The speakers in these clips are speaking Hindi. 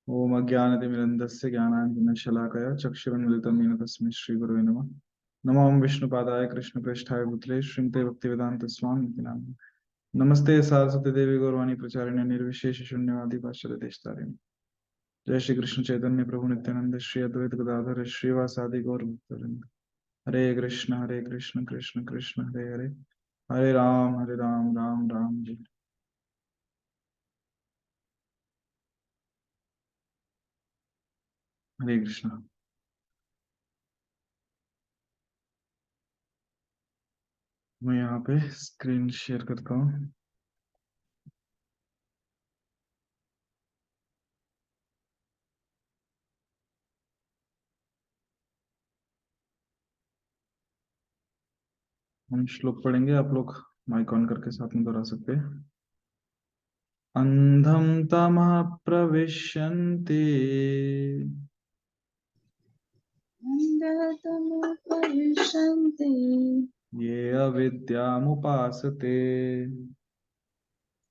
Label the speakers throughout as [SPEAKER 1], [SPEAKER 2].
[SPEAKER 1] ओम अज्ञानतिमिरन्धस्य ज्ञानाञ्जनशलाकया चक्षुरुन्मिलितं येन तस्मै श्रीगुरवे नमः। नमो ओं विष्णुपादाय कृष्णप्रेष्ठाय भूतले श्रीमते भक्तिवेदान्तस्वामिनिति नामिने। नमस्ते सारस्वती देवी गौरवाणी प्रचारिणे निर्विशेष शून्यवादी पाश्चात्यदेशतारिणे। जय श्री कृष्ण चैतन्य प्रभु नित्यानंद श्री अद्वैत गदाधर श्रीवासादि गौर भक्तवृंद। हरे कृष्ण कृष्ण कृष्ण हरे हरे, हरे राम राम राम जी। हरे कृष्ण। मैं यहाँ पे स्क्रीन शेयर करता हूँ। हम श्लोक पढ़ेंगे, आप लोग माइक ऑन करके साथ में दोहरा सकते हैं। अंधम तमः प्रविशन्ति
[SPEAKER 2] अन्धतमोपविशन्ति
[SPEAKER 1] ये अविद्यामुपासते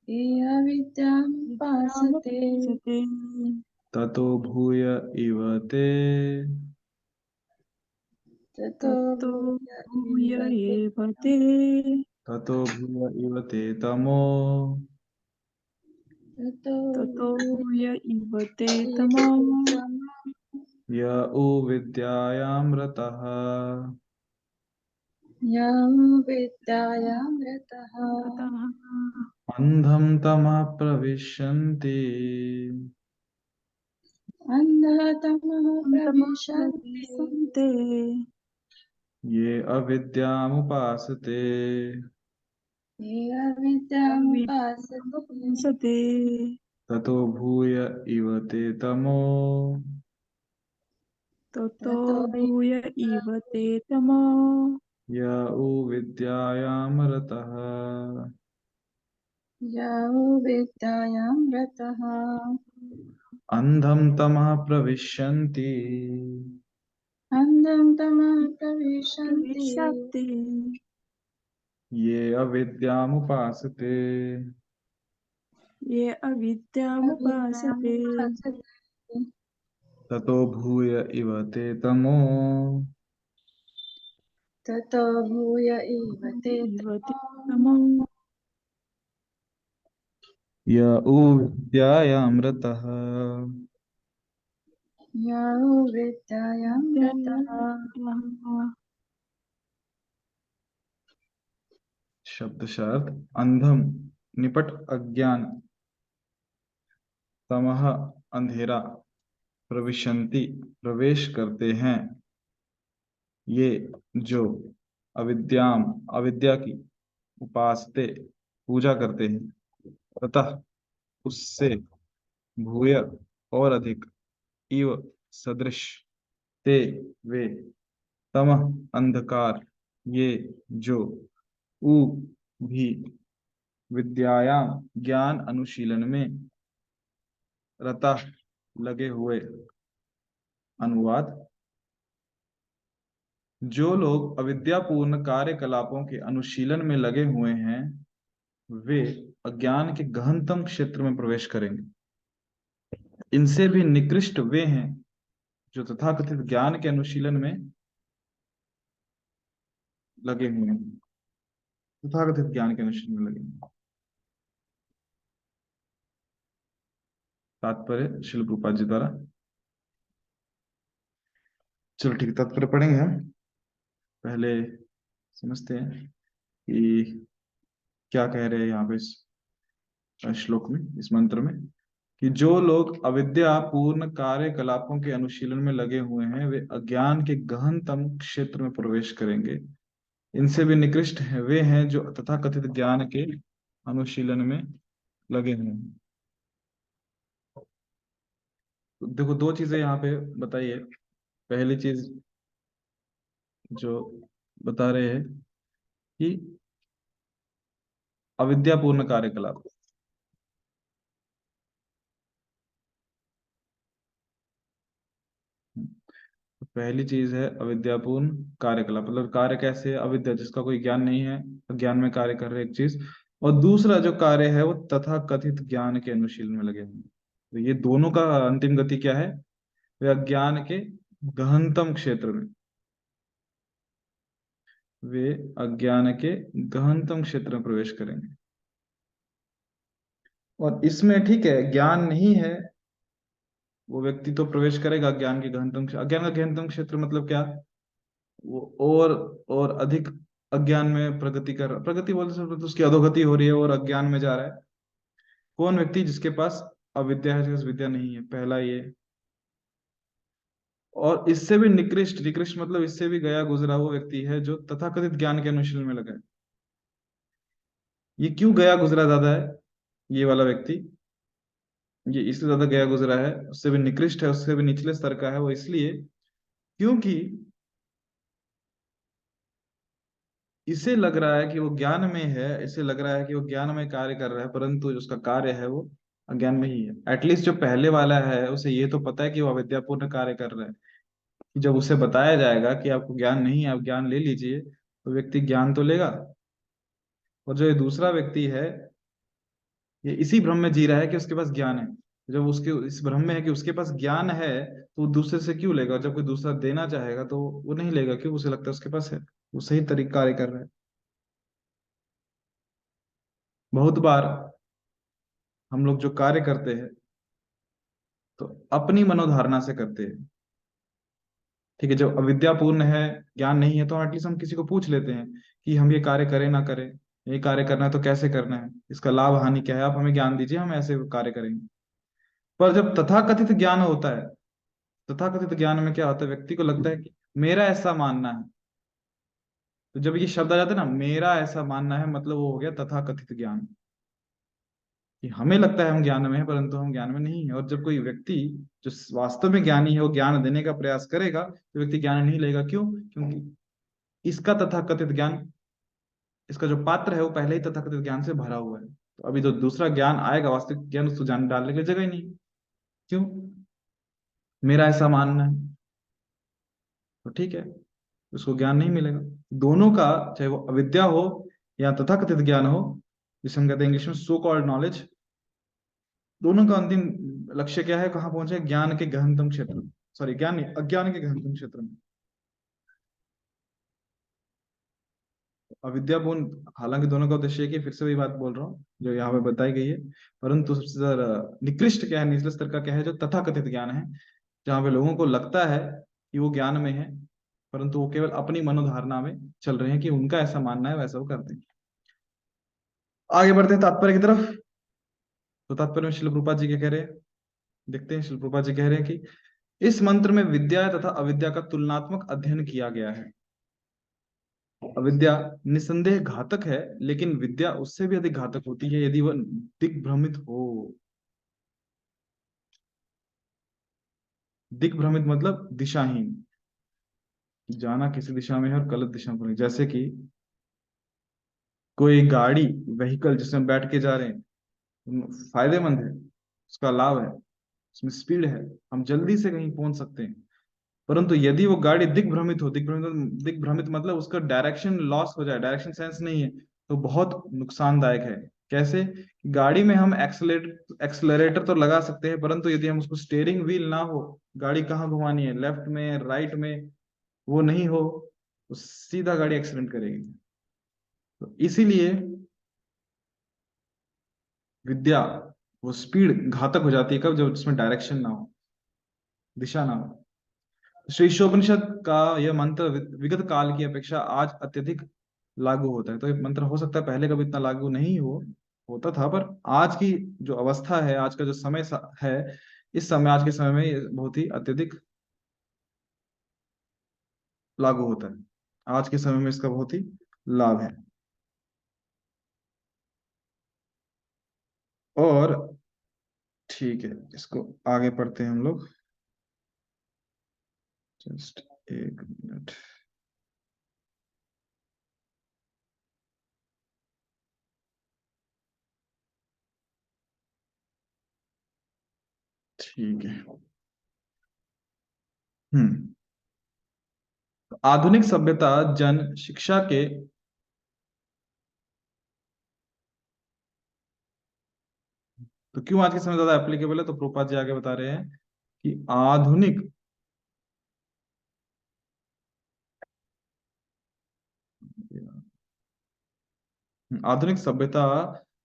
[SPEAKER 2] ये अविद्यामुपासते
[SPEAKER 3] विद्यामुपासते
[SPEAKER 1] ततो भूय इव ते
[SPEAKER 2] ततो
[SPEAKER 3] ततो
[SPEAKER 2] भूय
[SPEAKER 3] भूय
[SPEAKER 2] एव
[SPEAKER 3] एव ते
[SPEAKER 1] ततो भूय इव ते तमो
[SPEAKER 2] ततो
[SPEAKER 3] ततो भूय इव ते तमो
[SPEAKER 2] एव
[SPEAKER 1] य उ विद्यायां रतः।
[SPEAKER 2] यं विद्यायामृतः
[SPEAKER 3] ततः
[SPEAKER 1] अंधम तमः प्रविशन्ति
[SPEAKER 2] अन्धतमः
[SPEAKER 3] तमः
[SPEAKER 2] प्रविशन्ति
[SPEAKER 3] प्रविशन्ते
[SPEAKER 1] ये अविद्यामुपासते
[SPEAKER 2] ये अविद्यामुपासते
[SPEAKER 3] विद्यामुपासते
[SPEAKER 1] ततो भूय इव ते तमो
[SPEAKER 3] ततो
[SPEAKER 2] ततो
[SPEAKER 3] भूय इव ते तमो
[SPEAKER 1] य उ विद्यायां रतः।
[SPEAKER 2] यं विद्यायामृतः
[SPEAKER 1] अंधम तमः प्रविशन्ति
[SPEAKER 2] अन्धं तमः प्रविशन्ति
[SPEAKER 3] प्रविशन्ति
[SPEAKER 1] ये अविद्यामुपासते
[SPEAKER 3] ये अविद्यामुपासते
[SPEAKER 2] अविद्यामुपासते
[SPEAKER 1] ततो भूय इव ते तमो
[SPEAKER 2] ततो भूय एव ते
[SPEAKER 3] इव ते
[SPEAKER 2] तमो
[SPEAKER 3] तमो
[SPEAKER 1] य उ विद्यायां रतः।
[SPEAKER 2] यौ विद्यायामृतः
[SPEAKER 1] शब्दशार्थ अंधम निपट अज्ञान, तमह अंधेरा, प्रविशन्ति प्रवेश करते हैं, ये जो अविद्याम अविद्या की उपासते पूजा करते हैं, ततः उससे भूय और अधिक, इव सदृश, ते वे, तमः अंधकार, ये जो उ भी विद्यायाम ज्ञान अनुशीलन में रता लगे हुए। अनुवाद: जो लोग अविद्यापूर्ण कार्यकलापों के अनुशीलन में लगे हुए हैं, वे अज्ञान के गहनतम क्षेत्र में प्रवेश करेंगे। इनसे भी निकृष्ट वे हैं जो तथाकथित ज्ञान के अनुशीलन में लगे हुए हैं। तथाकथित ज्ञान के अनुशीलन में लगे हुए हैं। तात्पर्य श्रील प्रभुपाद जी द्वारा। चलो ठीक, तात्पर्य पढ़ेंगे हम। पहले समझते हैं कि क्या कह रहे हैं यहाँ पे इस श्लोक में, इस मंत्र में, कि जो लोग अविद्या पूर्ण कार्यकलापों के अनुशीलन में लगे हुए हैं, वे अज्ञान के गहनतम क्षेत्र में प्रवेश करेंगे। इनसे भी निकृष्ट हैं वे हैं जो तथाकथित ज्ञान के अनुशीलन में लगे हुए हैं। तो देखो, दो चीजें यहाँ पे बताइए। पहली चीज जो बता रहे हैं कि अविद्यापूर्ण कार्यकलाप, तो पहली चीज है अविद्यापूर्ण कार्यकलाप, मतलब कार्य कैसे है? अविद्या, जिसका कोई ज्ञान नहीं है, अज्ञान में कार्य कर रहे एक चीज। और दूसरा जो कार्य है वो तथा कथित ज्ञान के अनुशीलन में लगे हुए हैं। तो ये दोनों का अंतिम गति क्या है? वे अज्ञान के गहनतम क्षेत्र में, वे अज्ञान के गहनतम क्षेत्र में प्रवेश करेंगे। और इसमें ठीक है, ज्ञान नहीं है वो व्यक्ति तो प्रवेश करेगा अज्ञान के गहनतम अज्ञान का गहनतम क्षेत्र मतलब क्या? वो और अधिक अज्ञान में प्रगति बोलते समय तो उसकी अधोगति हो रही है और अज्ञान में जा रहा है। कौन व्यक्ति? जिसके पास अविद्या है, जिसके पास विद्या नहीं है, पहला ये। और इससे भी निकृष्ट, निकृष्ट मतलब इससे भी गया गुजरा वो व्यक्ति है जो तथाकथित ज्ञान के अनुशीलन में लगा है। ये क्यों गया गुजरा ज्यादा है ये वाला व्यक्ति? ये इससे ज्यादा गया गुजरा है, उससे भी निकृष्ट है, उससे भी निचले स्तर का है वो, इसलिए क्योंकि इसे लग रहा है कि वो ज्ञान में है, इसे लग रहा है कि वो ज्ञान में कार्य कर रहा है, परंतु जो उसका कार्य है वो अज्ञान में ही है। एटलीस्ट जो पहले वाला है उसे ये तो पता है कि वो अविद्यापूर्ण कार्य कर रहा है। कि जब उसे बताया जाएगा कि आपको ज्ञान नहीं है, आप ज्ञान ले लीजिए, तो व्यक्ति ज्ञान तो लेगा। और जो ये दूसरा व्यक्ति है, ये इसी भ्रम में जी रहा है कि उसके पास ज्ञान है। जब उसके इस भ्रम में है कि उसके पास ज्ञान है, तो वो दूसरे से क्यों लेगा? जब कोई दूसरा देना चाहेगा तो वो नहीं लेगा, क्यों? उसे लगता है उसके पास है, वो सही तरीके कार्य कर रहा है। बहुत बार हम लोग जो कार्य करते हैं तो अपनी मनोधारणा से करते हैं। ठीक है, जब अविद्यापूर्ण है, ज्ञान नहीं है, तो एटलीस्ट हम किसी को पूछ लेते हैं कि हम ये कार्य करें ना करें, ये कार्य करना है तो कैसे करना है, इसका लाभ हानि क्या है, आप हमें ज्ञान दीजिए, हम ऐसे कार्य करेंगे। पर जब तथाकथित ज्ञान होता है, तथाकथित ज्ञान में क्या होता है? व्यक्ति को लगता है कि मेरा ऐसा मानना है। तो जब ये शब्द आ जाता है ना, मेरा ऐसा मानना है, मतलब वो हो गया तथाकथित ज्ञान। कि हमें लगता है हम ज्ञान में है, परंतु हम ज्ञान में नहीं है। और जब कोई व्यक्ति जो वास्तव में ज्ञानी है वो ज्ञान देने का प्रयास करेगा, तो व्यक्ति ज्ञान नहीं लेगा। क्यों? क्योंकि इसका तथाकथित ज्ञान, इसका जो पात्र है वो पहले ही तथाकथित ज्ञान से भरा हुआ है। तो अभी जो दूसरा ज्ञान आएगा, वास्तविक ज्ञान, उसको जान डालने की जगह ही नहीं। क्यों? मेरा ऐसा मानना है, तो ठीक है, उसको ज्ञान नहीं मिलेगा। दोनों का, चाहे वो अविद्या हो या तथाकथित ज्ञान हो, जिसे हम कहते हैं इंग्लिश में सो कॉल्ड नॉलेज, दोनों का अंतिम लक्ष्य क्या है? कहाँ पहुंचे? ज्ञान के गहनतम क्षेत्र में, सॉरी ज्ञान नहीं, अज्ञान के गहनतम क्षेत्र में। अविद्यापूर्ण, हालांकि दोनों का उद्देश्य है कि, फिर से वही बात बोल रहा हूँ जो यहाँ पे बताई गई है, परंतु सबसे ज्यादा निकृष्ट क्या है, निचले स्तर का क्या है? जो तथाकथित ज्ञान है, जहाँ पे लोगों को लगता है कि वो ज्ञान में है, परंतु वो केवल अपनी मनोधारणा में चल रहे हैं कि उनका ऐसा मानना है, वैसा वो करते हैं। आगे बढ़ते हैं तात्पर्य की तरफ। तो तात्पर्य में शिल प्रभुपाद जी क्या कह रहे हैं, देखते हैं। शिल प्रभुपाद जी कह रहे हैं कि इस मंत्र में विद्या तथा अविद्या का तुलनात्मक अध्ययन किया गया है। अविद्या निसंदेह घातक है, लेकिन विद्या उससे भी अधिक घातक होती है यदि वह दिग्भ्रमित हो। दिग्भ्रमित मतलब दिशाहीन, जाना किसी दिशा में है और गलत दिशा में। जैसे कि कोई गाड़ी, व्हीकल जिसमें बैठ के जा रहे हैं, फायदेमंद है, उसका लाभ है, उसमें स्पीड है, हम जल्दी से कहीं पहुंच सकते हैं। परंतु यदि वो गाड़ी दिग्भ्रमित हो, दिग्भ्रमित मतलब उसका डायरेक्शन लॉस हो जाए, डायरेक्शन सेंस नहीं है, तो बहुत नुकसानदायक है। कैसे? गाड़ी में हम एक्सलरेटर तो लगा सकते हैं, परंतु यदि हम उसको स्टेयरिंग व्हील ना हो, गाड़ी कहाँ घुमानी है, लेफ्ट में राइट में, वो नहीं हो, तो सीधा गाड़ी एक्सीडेंट करेगी। तो इसीलिए विद्या, वो स्पीड घातक हो जाती है कब? जब जिसमें डायरेक्शन ना हो, दिशा ना हो। श्री ईशोपनिषद का यह मंत्र विगत काल की अपेक्षा आज अत्यधिक लागू होता है। तो ये मंत्र हो सकता है पहले कभी इतना लागू नहीं होता था, पर आज की जो अवस्था है, आज का जो समय है, इस समय, आज के समय में ये बहुत ही अत्यधिक लागू होता है। आज के समय में इसका बहुत ही लाभ है। और ठीक है, इसको आगे पढ़ते हैं हम लोग। जस्ट एक मिनट। ठीक है। हम्म। आधुनिक सभ्यता जन शिक्षा के तो क्यों आज के समय ज्यादा एप्लीकेबल है? तो प्रभुपाद जी आगे बता रहे हैं कि आधुनिक सभ्यता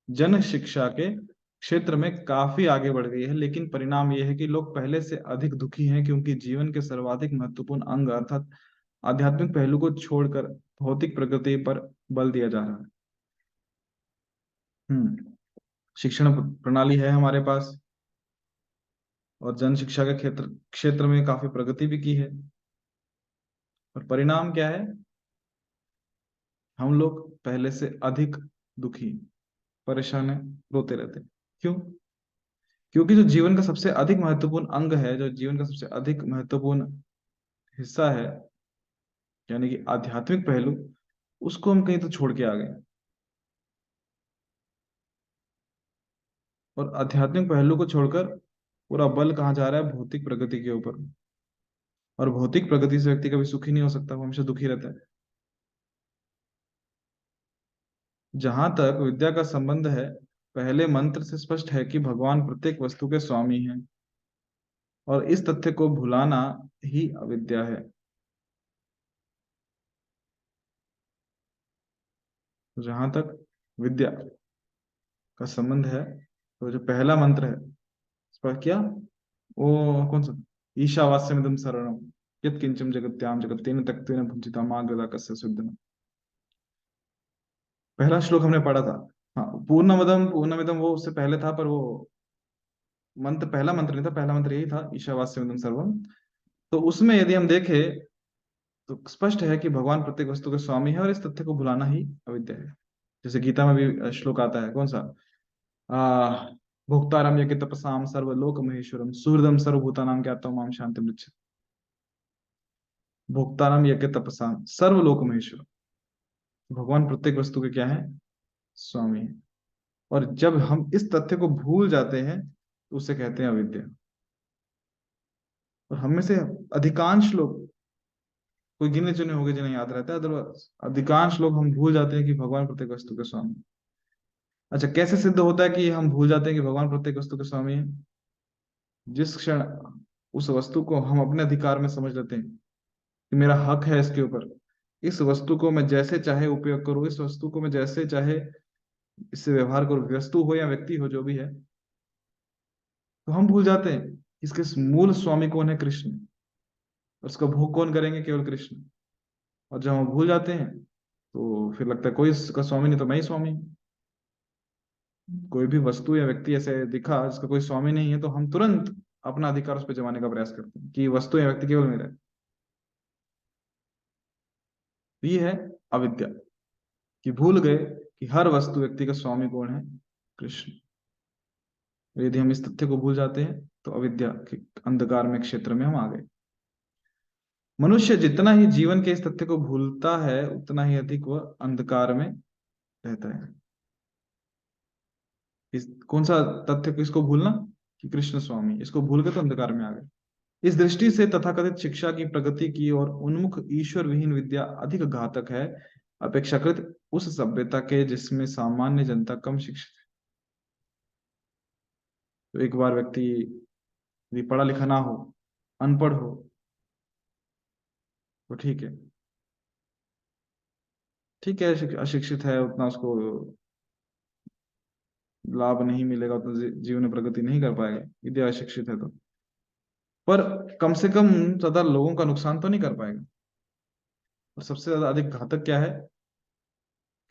[SPEAKER 1] जन शिक्षा के क्षेत्र में काफी आगे बढ़ गई है, लेकिन परिणाम यह है कि लोग पहले से अधिक दुखी हैं, क्योंकि जीवन के सर्वाधिक महत्वपूर्ण अंग अर्थात आध्यात्मिक पहलू को छोड़कर भौतिक प्रगति पर बल दिया जा रहा है। शिक्षण प्रणाली है हमारे पास, और जन शिक्षा के क्षेत्र क्षेत्र में काफी प्रगति भी की है, और परिणाम क्या है? हम लोग पहले से अधिक दुखी, परेशान है, रोते रहते हैं। क्यों? क्योंकि जो जीवन का सबसे अधिक महत्वपूर्ण अंग है, जो जीवन का सबसे अधिक महत्वपूर्ण हिस्सा है, यानी कि आध्यात्मिक पहलू, उसको हम कहीं तो छोड़ के आ गए। और आध्यात्मिक पहलू को छोड़कर पूरा बल कहाँ जा रहा है? भौतिक प्रगति के ऊपर। और भौतिक प्रगति से व्यक्ति कभी सुखी नहीं हो सकता, वो हमेशा दुखी रहता है। जहां तक विद्या का संबंध है, पहले मंत्र से स्पष्ट है कि भगवान प्रत्येक वस्तु के स्वामी हैं, और इस तथ्य को भुलाना ही अविद्या है। तो जहां तक विद्या का संबंध है, तो जो पहला मंत्र है, इस पर क्या, वो कौन सा? ईशावास्यमिदं सर्वम् यत् किंचन जगत्याम जगत तेन तक्तेन भुंजिता मा गदा कस्य सुदन। पहला श्लोक हमने पढ़ा था। हाँ, पूर्णमदम पूर्णमिदम वो उससे पहले था, पर वो मंत्र, पहला मंत्र नहीं था, पहला मंत्र यही था, ईशावास्यमिदं सर्वम। तो उसमें यदि हम देखें तो स्पष्ट है कि भगवान प्रत्येक वस्तु के स्वामी है, और इस तथ्य को भुलाना ही अविद्या है। जैसे गीता में भी श्लोक आता है, कौन सा? आ भोक्तारम यज्ञ तपसाम सर्वलोक महेश्वरम सुहृदम सर्वभूतानां ज्ञातम माम शांति मृच्छति। भोक्तारम यज्ञ तपसाम सर्वलोक महेश्वरम, भगवान प्रत्येक वस्तु के क्या है? स्वामी है। और जब हम इस तथ्य को भूल जाते हैं, तो उसे कहते हैं अविद्या। और हम में से अधिकांश लोग, कोई गिने चुने होंगे जिन्हें याद रहता है, अदरवाइज अधिकांश लोग हम भूल जाते हैं कि भगवान प्रत्येक वस्तु के स्वामी। अच्छा, कैसे सिद्ध होता है कि हम भूल जाते हैं कि भगवान प्रत्येक वस्तु के स्वामी है? जिस क्षण उस वस्तु को हम अपने अधिकार में समझ लेते हैं कि मेरा हक है इसके ऊपर, इस वस्तु को मैं जैसे चाहे उपयोग करूँ, इस वस्तु को मैं जैसे चाहे इससे व्यवहार करूँ, वस्तु हो या व्यक्ति हो, जो भी है, तो हम भूल जाते हैं इसके मूल स्वामी कौन है? कृष्ण। और उसका भोग कौन करेंगे? केवल कृष्ण। और जब हम भूल जाते हैं, तो फिर लगता है कोई इसका स्वामी नहीं, तो मैं ही स्वामी हूं। कोई भी वस्तु या व्यक्ति ऐसे दिखा जिसका कोई स्वामी नहीं है, तो हम तुरंत अपना अधिकार उस पर जमाने का प्रयास करते हैं कि वस्तु या व्यक्ति केवल मेरा है। तो ये है अविद्या, कि भूल गए कि हर वस्तु व्यक्ति का स्वामी कौन है? कृष्ण। यदि हम इस तथ्य को भूल जाते हैं, तो अविद्या के अंधकार में क्षेत्र में हम आ गए। मनुष्य जितना ही जीवन के इस तथ्य को भूलता है, उतना ही अधिक वह अंधकार में रहता है। कौन सा तथ्य को, इसको भूलना कि कृष्ण स्वामी, इसको भूल के तो अंधकार में आ गए। इस दृष्टि से तथाकथित शिक्षा की प्रगति की और उन्मुख ईश्वर विहीन विद्या अधिक घातक है, अपेक्षाकृत उस सभ्यता के जिसमें सामान्य जनता कम शिक्षित है। तो एक बार व्यक्ति यदि पढ़ा लिखा ना हो, अनपढ़ हो, तो ठीक है, ठीक है, अशिक्षित है, उतना उसको लाभ नहीं मिलेगा, उतना जीवन में प्रगति नहीं कर पाएगा यदि अशिक्षित है तो। पर कम से कम ज्यादा लोगों का नुकसान तो नहीं कर पाएगा। और सबसे ज्यादा अधिक घातक क्या है?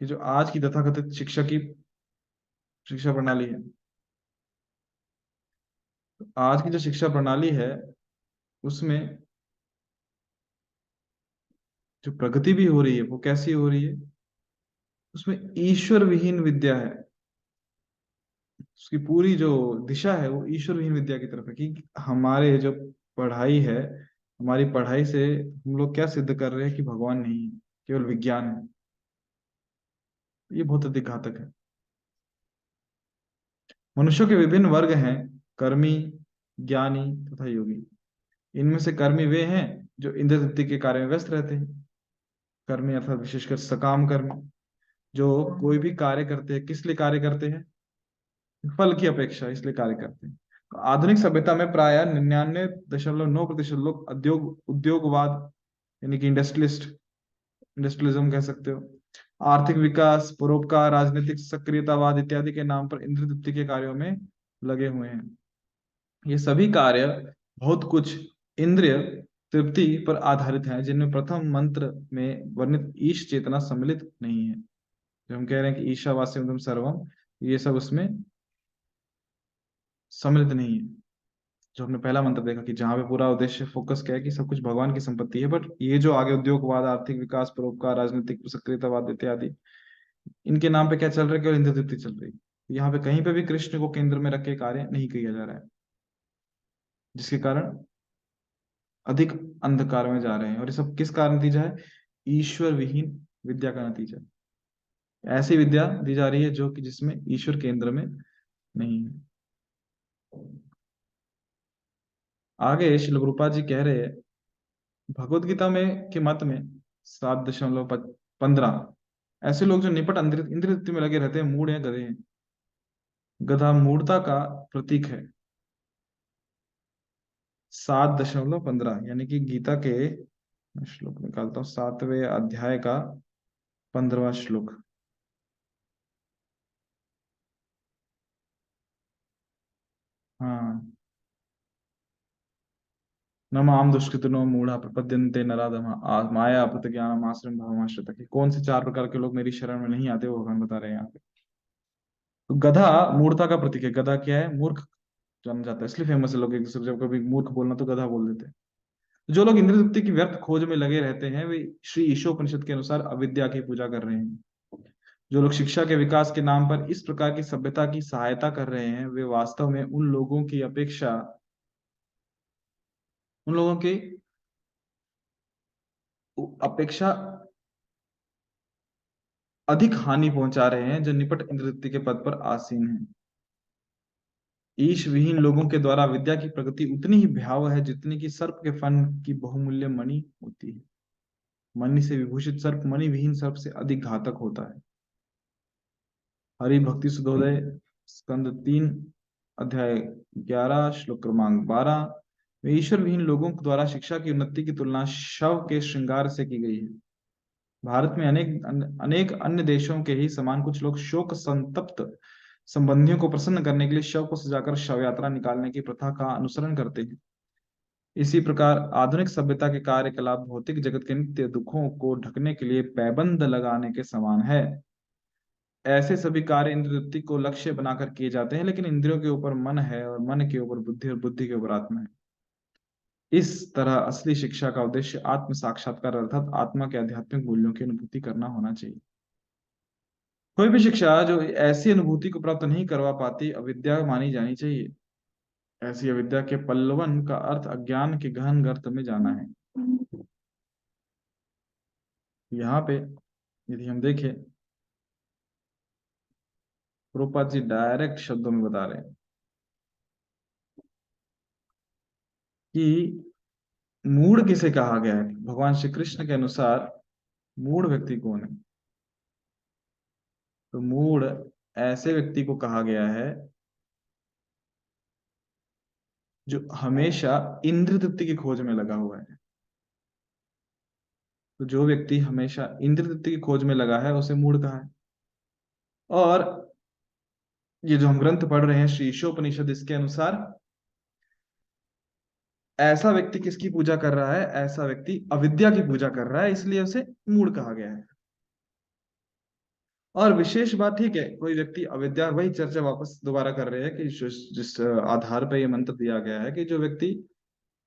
[SPEAKER 1] कि जो आज की तथाकथित शिक्षा प्रणाली है, आज की जो शिक्षा प्रणाली है, उसमें जो प्रगति भी हो रही है, वो कैसी हो रही है? उसमें ईश्वर विहीन विद्या है। उसकी पूरी जो दिशा है, वो ईश्वर विहीन विद्या की तरफ है, कि हमारे जो पढ़ाई है, हमारी पढ़ाई से हम लोग क्या सिद्ध कर रहे हैं? कि भगवान नहीं है, केवल विज्ञान है। ये बहुत अधिक घातक है। मनुष्यों के विभिन्न वर्ग हैं, कर्मी, ज्ञानी तथा योगी। इनमें से कर्मी वे हैं जो इंद्र तृप्ति के कार्य में व्यस्त रहते हैं। कर्मी अर्थात विशेषकर सकाम कर्मी, जो कोई भी कार्य करते हैं, किस लिए कार्य करते हैं? फल की अपेक्षा इसलिए कार्य करते हैं। तो आधुनिक सभ्यता में प्राय 99.9% लोग उद्योगवाद यानी कि इंडस्ट्रियलिज्म कह सकते हो, आर्थिक विकास, परोपकार, राजनीतिक सक्रियतावाद इत्यादि के नाम पर इंद्रिय तृप्ति के कार्यों में लगे हुए हैं। ये सभी कार्य बहुत कुछ इंद्रिय तृप्ति पर आधारित हैं, जिनमें प्रथम मंत्र में वर्णित ईश चेतना सम्मिलित नहीं है। जो हम कह रहे हैं कि ईशावास्यम सर्वम, ये सब उसमें सम्मिलित नहीं है। जो हमने पहला मंत्र देखा कि जहां पे पूरा उद्देश्य फोकस क्या है कि सब कुछ भगवान की संपत्ति है, बट ये जो आगे उद्योगवाद, आर्थिक विकास, परोपकार, राजनीतिक सक्रियतावाद इत्यादि, इनके नाम पे क्या चल रहा है? केवल इंद्रिय तृप्ति चल रही है। यहाँ पे कहीं पे भी कृष्ण को केंद्र में रख के कार्य नहीं किया जा रहा है, जिसके कारण अधिक अंधकार में जा रहे हैं। और ये सब किसका नतीजा है? ईश्वर विहीन विद्या का नतीजा। ऐसी विद्या दी जा रही है जो कि जिसमें ईश्वर केंद्र में नहीं है। आगे श्रील प्रभुपाद जी कह रहे हैं, भगवत गीता में के मत में 7.15 ऐसे लोग जो निपट इंद्रिय तृप्ति में लगे रहते हैं मूढ़ या गधे हैं। गधा मूढ़ता का प्रतीक है। 7.15 यानी कि गीता के, श्लोक निकालता हूँ, 7वें अध्याय का 15वां श्लोक। हाँ, न माम दुष्कृतिनो मूढ़ा प्रपद्यन्ते नराधमा माया प्रत्यज्ञानम आश्रम भावमाश्रिता। कौन से 4 प्रकार के लोग मेरी शरण में नहीं आते, वो भगवान बता रहे हैं यहाँ पे। तो गधा मूर्खता का प्रतीक है। गधा क्या है? मूर्ख जाना जाता है, इसलिए फेमस है। लोग एक दूसरे को जब कभी मूर्ख बोलना तो गधा बोल देते हैं। जो लोग इंद्रिय तृप्ति की व्यर्थ खोज में लगे रहते हैं, वे श्री ईशोपनिषद के अनुसार अविद्या की पूजा कर रहे हैं। जो लोग शिक्षा के विकास के नाम पर इस प्रकार की सभ्यता की सहायता कर रहे हैं, वे वास्तव में उन लोगों की अपेक्षा अधिक हानि पहुंचा रहे हैं जो निपट इंद्रिय तृप्ति के पद पर आसीन हैं। ईश विहीन लोगों के द्वारा विद्या की प्रगति उतनी ही भयावह है जितनी कि सर्प के फन की बहुमूल्य मणि होती है। मणि से विभूषित सर्प मणि विहीन सर्प से अधिक घातक होता है। हरि भक्ति सुधोदय स्कंद 3 अध्याय 11 श्लोक क्रमांक 12 में ईश्वर विहीन लोगों द्वारा शिक्षा की उन्नति की तुलना शव के श्रृंगार से की गई है। भारत में अनेक अन्य देशों के ही समान कुछ लोग शोक संतप्त संबंधियों को प्रसन्न करने के लिए शव को सजाकर शव यात्रा निकालने की प्रथा का अनुसरण करते हैं। इसी प्रकार आधुनिक सभ्यता के कार्यकलाप भौतिक जगत के नित्य दुखों को ढकने के लिए पैबंद लगाने के समान है। ऐसे सभी कार्य इंद्रिय तृप्ति को लक्ष्य बनाकर किए जाते हैं, लेकिन इंद्रियों के ऊपर मन है और मन के ऊपर बुद्धि और बुद्धि के ऊपर आत्मा है। इस तरह असली शिक्षा का उद्देश्य आत्म साक्षात्कार अर्थात आत्मा के आध्यात्मिक मूल्यों की अनुभूति करना होना चाहिए। कोई भी शिक्षा जो ऐसी अनुभूति को प्राप्त नहीं करवा पाती अविद्या मानी जानी चाहिए। ऐसी अविद्या के पल्लवन का अर्थ अज्ञान के गहन गर्त में जाना है। यहाँ पे यदि हम देखें, प्रभुपाद जी डायरेक्ट शब्दों में बता रहे हैं कि मूढ़ किसे कहा गया है। भगवान श्री कृष्ण के अनुसार मूढ़ व्यक्ति कौन है? तो मूढ़ ऐसे व्यक्ति को कहा गया है जो हमेशा इंद्रिय तृप्ति की खोज में लगा हुआ है। तो जो व्यक्ति हमेशा इंद्रिय तृप्ति की खोज में लगा है उसे मूढ़ कहा है। और ये जो हम ग्रंथ पढ़ रहे हैं श्री ईशोपनिषद, इसके अनुसार ऐसा व्यक्ति किसकी पूजा कर रहा है? ऐसा व्यक्ति अविद्या की पूजा कर रहा है, इसलिए उसे मूढ़ कहा गया है। और विशेष बात, ठीक है, कोई व्यक्ति अविद्या, वही चर्चा वापस दोबारा कर रहे हैं कि जिस आधार पर यह मंत्र दिया गया है कि जो व्यक्ति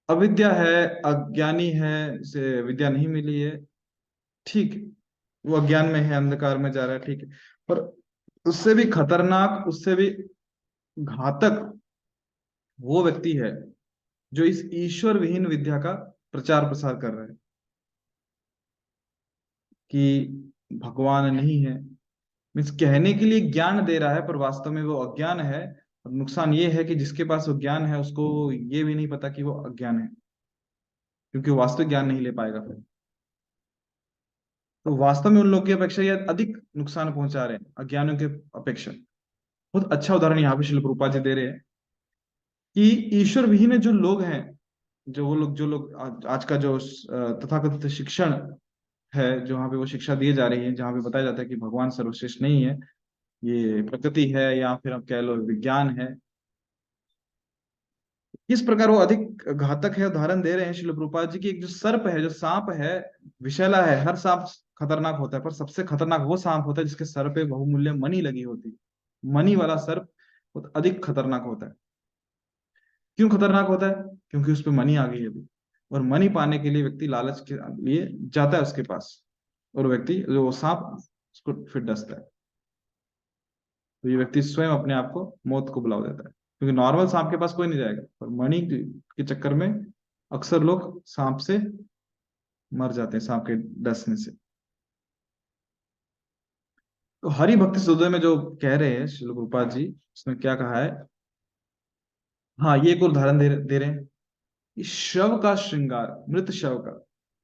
[SPEAKER 1] अविद्या है, अज्ञानी है, उसे विद्या नहीं मिली है, ठीक, वो अज्ञान में है, अंधकार में जा रहा है, ठीक है, पर उससे भी खतरनाक, उससे भी घातक वो व्यक्ति है जो इस ईश्वर विहीन विद्या का प्रचार प्रसार कर रहा है कि भगवान नहीं है। मीन्स कहने के लिए ज्ञान दे रहा है पर वास्तव में वो अज्ञान है। और नुकसान ये है कि जिसके पास वो ज्ञान है उसको ये भी नहीं पता कि वो अज्ञान है, क्योंकि वो वास्तविक ज्ञान नहीं ले पाएगा फिर। तो वास्तव में उन लोगों की अपेक्षा ये अधिक नुकसान पहुंचा रहे हैं अज्ञानियों के अपेक्षा। बहुत अच्छा उदाहरण यहाँ पे शिल प्रभुपाद जी दे रहे हैं कि ईश्वर विहीन जो लोग हैं, जो लोग आज का जो तथाकथित शिक्षण है, जो वहाँ पे वो शिक्षा दी जा रही है, जहाँ पे बताया जाता है कि भगवान सर्वश्रेष्ठ नहीं है, ये प्रकृति है या फिर आप कह लो विज्ञान है, किस प्रकार वो अधिक घातक है। उदाहरण दे रहे हैं शिल प्रभुपाद जी की, एक जो सर्प है, जो सांप है, विषैला है। हर सांप खतरनाक होता है, पर सबसे खतरनाक वो सांप होता है जिसके सर पे बहुमूल्य मणि लगी होती है। मणि वाला सर्प बहुत अधिक खतरनाक होता है। क्यों खतरनाक होता है? क्योंकि उस पे मनी आ गई है अभी, और मनी पाने के लिए व्यक्ति लालच के लिए जाता है उसके पास, और व्यक्ति जो वो सांप उसको फिर डसता है। तो ये व्यक्ति स्वयं अपने आप को मौत को बुला देता है, क्योंकि नॉर्मल सांप के पास कोई नहीं जाएगा, पर मणि के चक्कर में अक्सर लोग सांप से मर जाते हैं, सांप के डसने से। तो हरि भक्ति सूत्र में जो कह रहे हैं श्रील प्रभुपाद जी, उसने क्या कहा है, हाँ ये एक और उदाहरण दे रहे हैं कि शव का श्रृंगार, मृत शव का।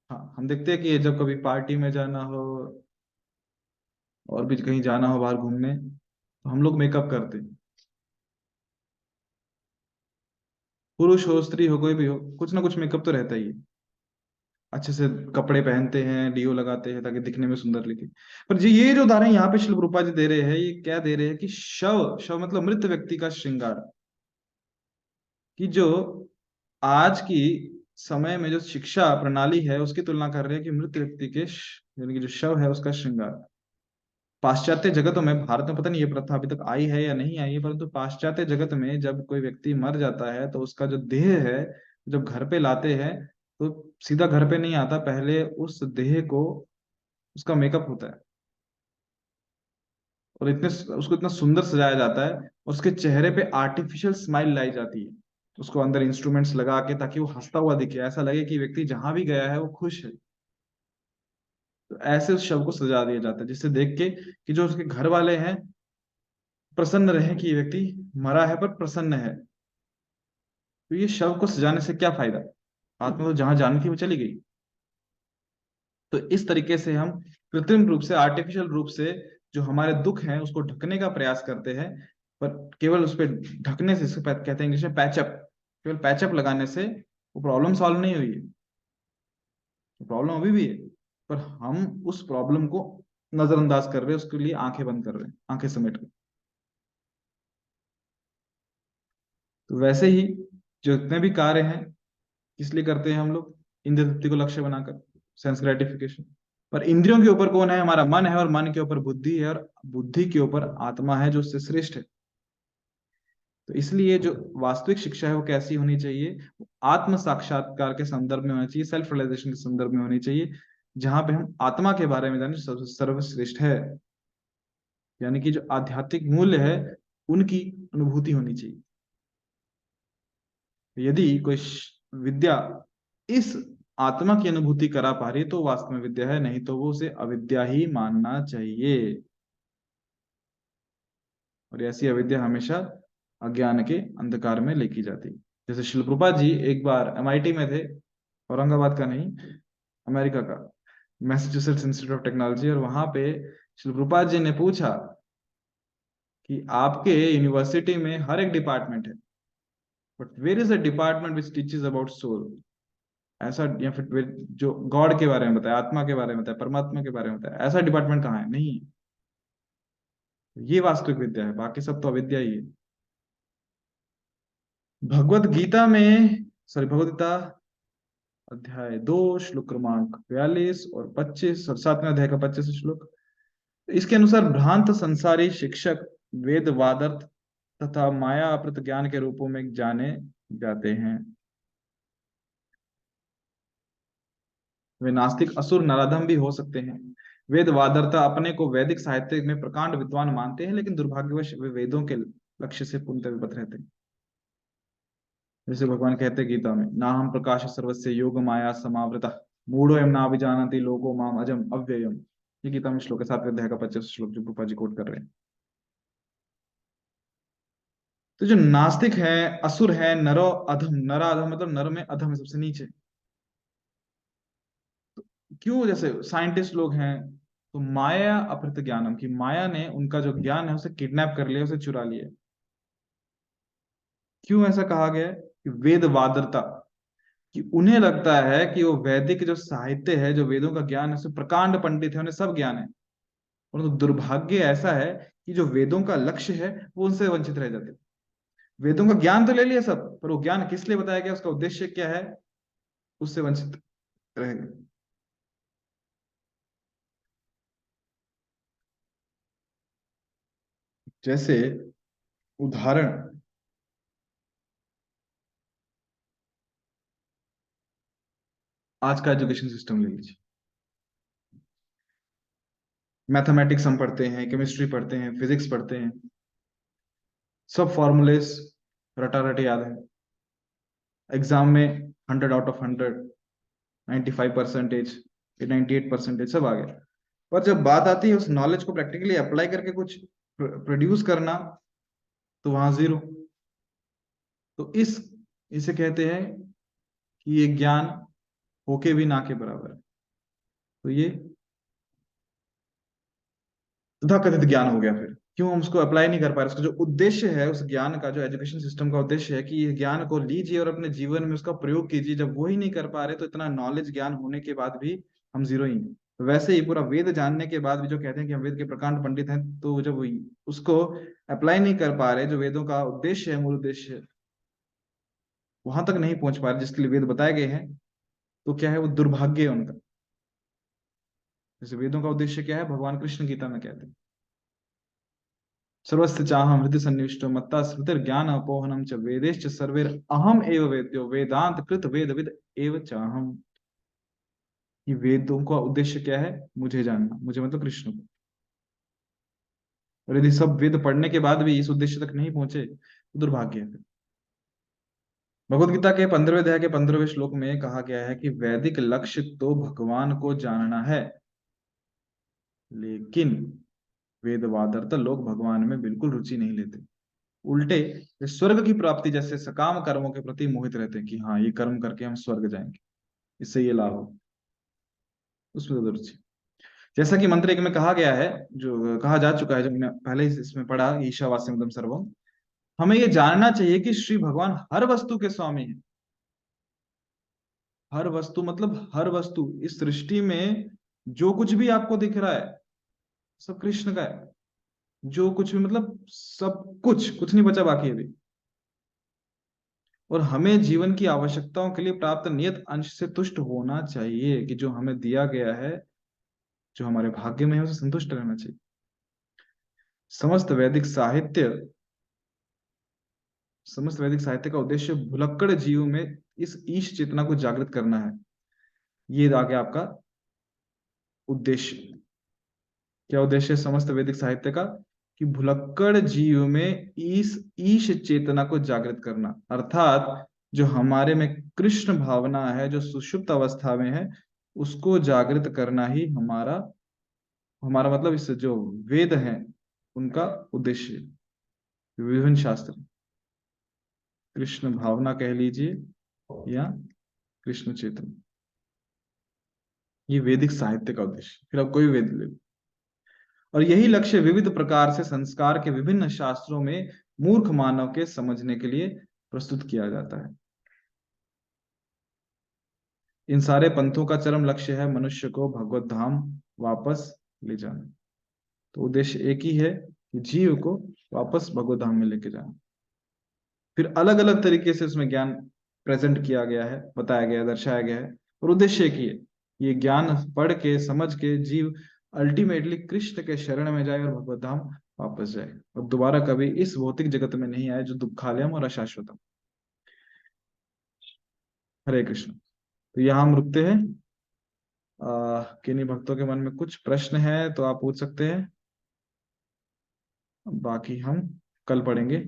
[SPEAKER 1] हाँ, हम देखते हैं कि जब कभी पार्टी में जाना हो और भी कहीं जाना हो बाहर घूमने, तो हम लोग मेकअप करते हैं। पुरुष हो स्त्री हो कोई भी हो, कुछ ना कुछ मेकअप तो रहता ही है। अच्छे से कपड़े पहनते हैं, डीओ लगाते हैं ताकि दिखने में सुंदर लिखे। पर जी ये जो उदाहरण यहाँ पे शिल रूपा जी दे रहे हैं, ये क्या दे रहे हैं कि शव, शव मतलब मृत व्यक्ति का श्रृंगार, कि जो आज की समय में जो शिक्षा प्रणाली है उसकी तुलना कर रहे हैं कि मृत व्यक्ति के यानी कि जो शव है उसका श्रृंगार। पाश्चात्य जगतों में, भारत में पता नहीं ये प्रथा अभी तक आई है या नहीं आई है, परंतु पाश्चात्य जगत में जब कोई व्यक्ति मर जाता है तो उसका जो देह है, जब घर पे लाते हैं तो सीधा घर पे नहीं आता, पहले उस देह को, उसका मेकअप होता है, और इतने उसको इतना सुंदर सजाया जाता है, और उसके चेहरे पे आर्टिफिशियल स्माइल लाई जाती है, उसको अंदर इंस्ट्रूमेंट्स लगा के ताकि वो हंसता हुआ दिखे, ऐसा लगे कि व्यक्ति जहां भी गया है वो खुश है। तो ऐसे उस शव को सजा दिया जाता है, जिससे देख के कि जो उसके घर वाले हैं प्रसन्न रहे कि ये व्यक्ति मरा है पर प्रसन्न है। तो ये शव को सजाने से क्या फायदा? आत्मा तो जहां जानी थी वो चली गई। तो इस तरीके से हम कृत्रिम रूप से, आर्टिफिशियल रूप से जो हमारे दुख हैं उसको ढकने का प्रयास करते हैं, पर केवल उस पर ढकने से, इसको कहते हैं इंग्लिश में पैचअप, केवल पैचअप लगाने से वो प्रॉब्लम सॉल्व नहीं हुई है। प्रॉब्लम अभी भी है, पर हम उस प्रॉब्लम को नजरअंदाज कर रहे हैं, उसके लिए आंखें बंद कर रहे हैं, आंखें समेट कर। तो वैसे ही जो जितने भी कार्य हैं, किस लिए करते हैं हम लोग? इंद्रिय तृप्ति को लक्ष्य बनाकर, सेंस ग्रेटिफिकेशन। पर इंद्रियों के ऊपर कौन है? हमारा मन है, और मन के ऊपर बुद्धि है, और बुद्धि के ऊपर आत्मा है जो उससे श्रेष्ठ है। तो इसलिए जो वास्तविक शिक्षा है वो कैसी होनी चाहिए? वो आत्म साक्षात्कार के संदर्भ में होना चाहिए, सेल्फ रियलाइजेशन के संदर्भ में होनी चाहिए, जहां पे हम आत्मा के बारे में जाने जो सर्वश्रेष्ठ है, यानी कि जो आध्यात्मिक मूल्य है उनकी अनुभूति होनी चाहिए। यदि कोई विद्या इस आत्मा की अनुभूति करा पा रही है तो वास्तव में विद्या है, नहीं तो वो उसे अविद्या ही मानना चाहिए। और ऐसी अविद्या हमेशा अज्ञान के अंधकार में लेके जाती है। जैसे शिल प्रभुपाद जी एक बार एमआईटी में थे, औरंगाबाद का नहीं, अमेरिका का, मैसाचुसेट्स इंस्टीट्यूट ऑफ टेक्नोलॉजी, और वहां पे शिल प्रभुपाद जी ने पूछा कि आपके यूनिवर्सिटी में हर एक डिपार्टमेंट है, but where is the department which teaches about soul? ऐसा, या फिर जो गॉड के बारे में बताया, आत्मा के बारे में बताया, परमात्मा के बारे में बताया, ऐसा डिपार्टमेंट कहाँ है? नहीं। ये वास्तविक विद्या है, बाकी सब तो अविद्या ही है। भगवत गीता में, सॉरी, भगवत गीता अध्याय 2 श्लोक क्रमांक 42 और 25, और 7वें अध्याय का 25 श्लोक, इसके अनुसार भ्रांत संसारी शिक्षक वेद वादर्थ तथा माया अप्रत ज्ञान के रूपों में जाने जाते हैं। वे नास्तिक, असुर, नराधम भी हो सकते हैं। वेद वादरता अपने को वैदिक साहित्य में प्रकांड विद्वान मानते हैं, लेकिन दुर्भाग्यवश वे वेदों के लक्ष्य से पूर्णतः विपरीत रहते हैं। जैसे भगवान कहते हैं गीता में, ना हम प्रकाश सर्वस्य योग माया समावृता मूढ़ो एम ना विजानति लोको माम अजम अव्ययम। ये गीता में श्लोक है, 7वें अध्याय का 25 श्लोक, जो रूपा जी कोट कर रहे हैं। तो जो नास्तिक है, असुर है, नरो अधम, नरा अधम मतलब नर में अधम है, सबसे नीचे। क्यों? जैसे साइंटिस्ट लोग हैं तो माया अपहृत ज्ञानम, की माया ने उनका जो ज्ञान है उसे किडनैप कर लिया, उसे चुरा लिया। क्यों ऐसा कहा गया है? कि वेद वादरता, कि उन्हें लगता है कि वो वैदिक जो साहित्य है, जो वेदों का ज्ञान है, उसमें प्रकांड पंडित है, उन्हें सब ज्ञान है। परंतु दुर्भाग्य ऐसा है कि जो वेदों का लक्ष्य है वो उनसे वंचित रह जाते हैं। वेदों का ज्ञान तो ले लिया सब, पर वो ज्ञान किस लिए बताया गया, उसका उद्देश्य क्या है, उससे वंचित रह गए। जैसे उदाहरण, आज का एजुकेशन सिस्टम ले लीजिए। मैथमेटिक्स हम पढ़ते हैं, केमिस्ट्री पढ़ते हैं, फिजिक्स पढ़ते हैं, सब फॉर्मूलेस रटा रटे याद है। एग्जाम में 100 आउट ऑफ 100, 95%, 98% सब आ गया। पर जब बात आती है उस नॉलेज को प्रैक्टिकली अप्लाई करके कुछ प्रोड्यूस करना, तो वहां जीरो। तो इसे कहते हैं कि ये ज्ञान होके भी ना के बराबर है। तो ये तथाकथित ज्ञान हो गया। फिर क्यों हम उसको अप्लाई नहीं कर पा रहे? उसका जो उद्देश्य है, उस ज्ञान का, जो एजुकेशन सिस्टम का उद्देश्य है कि ये ज्ञान को लीजिए और अपने जीवन में उसका प्रयोग कीजिए, जब वो ही नहीं कर पा रहे तो इतना नॉलेज ज्ञान होने के बाद भी हम जीरो ही हैं। तो वैसे ही पूरा वेद जानने के बाद भी जो कहते हैं कि हम वेद के प्रकांड पंडित हैं, तो जब उसको अप्लाई नहीं कर पा रहे, जो वेदों का उद्देश्य है, मूल उद्देश्य, वहां तक नहीं पहुंच पा रहे जिसके लिए वेद बताए गए हैं, तो क्या है, वो दुर्भाग्य है उनका। जैसे वेदों का उद्देश्य क्या है, भगवान कृष्ण गीता में कहते हैं, सर्वस्य चाहम हृदय सन्निविष्टो मत्ता स्मृतिर ज्ञान अपोहनम च वेदेश्च सर्वेर अहम एव वेद्यो वेदांत कृत वेदविद एव चाहम। ये वेदों का उद्देश्य क्या है? मुझे जानना, मुझे मतलब कृष्ण को। और यदि सब वेद पढ़ने के बाद भी इस उद्देश्य तक नहीं पहुंचे तो दुर्भाग्य है। भगवत गीता के 15वें अध्याय के 15वें श्लोक में कहा गया है कि वैदिक लक्ष्य तो भगवान को जानना है, लेकिन वेदवादरता लोग भगवान में बिल्कुल रुचि नहीं लेते। उल्टे वे स्वर्ग की प्राप्ति जैसे सकाम कर्मों के प्रति मोहित रहते हैं कि हाँ, ये कर्म करके हम स्वर्ग जाएंगे, इससे ये लाभ हो, उसमें ज्यादा रुचि। जैसा कि मंत्र एक में कहा गया है, जो कहा जा चुका है, जो मैंने पहले ही इसमें पढ़ा, ईशावास्यमिदं सर्वम। हमें ये जानना चाहिए कि श्री भगवान हर वस्तु के स्वामी है। हर वस्तु मतलब हर वस्तु, इस सृष्टि में जो कुछ भी आपको दिख रहा है सब कृष्ण का है। जो कुछ भी मतलब सब कुछ, कुछ नहीं बचा बाकी अभी। और हमें जीवन की आवश्यकताओं के लिए प्राप्त नियत अंश से तुष्ट होना चाहिए, कि जो हमें दिया गया है, जो हमारे भाग्य में है, उसे संतुष्ट रहना चाहिए। समस्त वैदिक साहित्य समस्त वैदिक साहित्य का उद्देश्य भुलक्कड़ जीव में इस ईश चेतना को जागृत करना है। ये आ गया आपका उद्देश्य। क्या उद्देश्य है समस्त वैदिक साहित्य का? कि भुलक्कड़ जीव में इस ईश चेतना को जागृत करना, अर्थात जो हमारे में कृष्ण भावना है, जो सुषुप्त अवस्था में है, उसको जागृत करना ही हमारा हमारा मतलब इस जो वेद हैं उनका उद्देश्य है। विभिन्न शास्त्र, कृष्ण भावना कह लीजिए या कृष्ण चेतन, ये वैदिक साहित्य का उद्देश्य। फिर आप कोई वेद ले लो। और यही लक्ष्य विविध प्रकार से संस्कार के विभिन्न शास्त्रों में मूर्ख मानव के समझने के लिए प्रस्तुत किया जाता है। इन सारे पंथों का चरम लक्ष्य है मनुष्य को भगवत धाम वापस ले जाना। तो उद्देश्य एक ही है कि जीव को वापस भगवत धाम में लेके जाना। फिर अलग अलग तरीके से उसमें ज्ञान प्रेजेंट किया गया है, बताया गया है, दर्शाया गया है, और उद्देश्य एक ही है, ये ज्ञान पढ़ के समझ के जीव अल्टीमेटली कृष्ण के शरण में जाए और भगवत धाम वापस जाए, और दोबारा कभी इस भौतिक जगत में नहीं आए जो दुखालयम और अशाश्वतम। हरे कृष्ण। तो यहाँ हम रुकते हैं। किन्हीं भक्तों के मन में कुछ प्रश्न है तो आप पूछ सकते हैं, बाकी हम कल पढ़ेंगे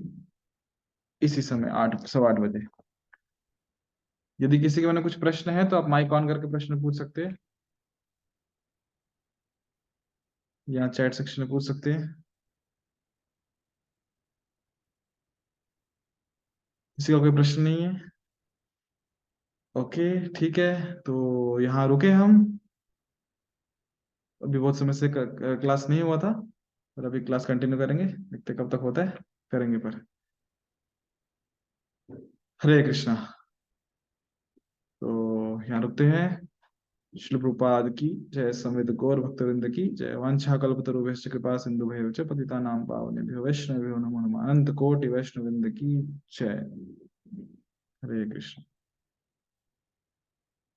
[SPEAKER 1] इसी समय 8, 8:15 बजे। यदि किसी के मन में कुछ प्रश्न है तो आप माइक ऑन करके प्रश्न पूछ सकते हैं, या चैट सेक्शन में पूछ सकते हैं। किसी का कोई प्रश्न नहीं है? ओके, ठीक है, तो यहाँ रुके हम। अभी बहुत समय से क्लास नहीं हुआ था, पर अभी क्लास कंटिन्यू करेंगे, देखते कब तक होता है, करेंगे पर। हरे कृष्णा। तो यहाँ रुकते हैं। श्री प्रभुपाद की जय, समित गौर भक्तवृंद की जय। वांछा कल्पतरुभ्यश्च कृपा सिंधुभ्यो च पतितानां पावनेभ्यो वैष्णवेभ्यो नमो नमः। अनंत कोटि वैष्णववृंद की जय। हरे कृष्ण।